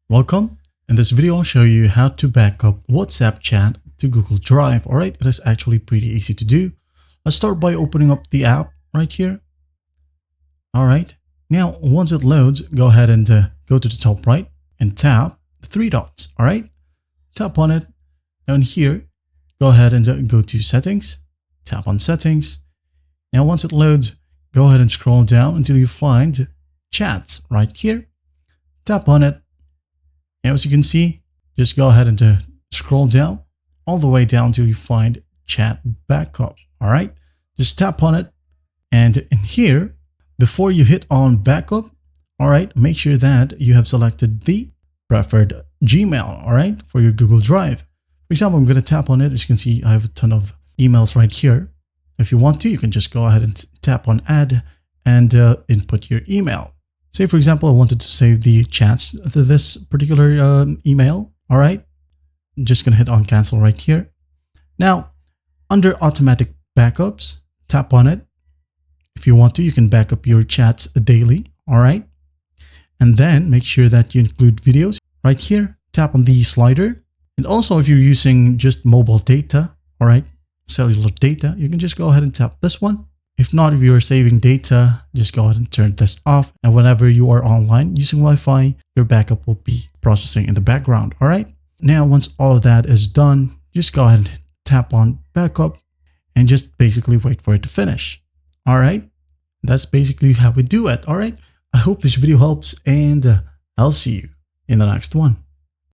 Welcome. In this video, I'll show you how to back up WhatsApp chat to Google Drive. All right, it is actually pretty easy to do. Let's start by opening up the app right here. All right, now once it loads, go ahead and go to the top right and tap the three dots. All right, tap on it. Down here, go ahead and go to settings, tap on settings. Now once it loads, go ahead and scroll down until you find chats right here. Tap on it. And as you can see, just go ahead and scroll down all the way down till you find chat backup. All right, just tap on it. And in here, before you hit on backup, all right, make sure that you have selected the preferred Gmail, all right, for your Google Drive. For example, I'm going to tap on it. As you can see, I have a ton of emails right here. If you want to, you can just go ahead and tap on add and input your email. Say, for example, I wanted to save the chats to this particular email. All right, I'm just going to hit on cancel right here. Now, under automatic backups, tap on it. If you want to, you can back up your chats daily. All right, and then make sure that you include videos right here. Tap on the slider. And also, if you're using just mobile data, all right, cellular data, you can just go ahead and tap this one. If not, if you are saving data, just go ahead and turn this off. And whenever you are online using Wi-Fi, your backup will be processing in the background. All right. Now, once all of that is done, just go ahead and tap on backup and just basically wait for it to finish. All right. That's basically how we do it. All right. I hope this video helps, and I'll see you in the next one.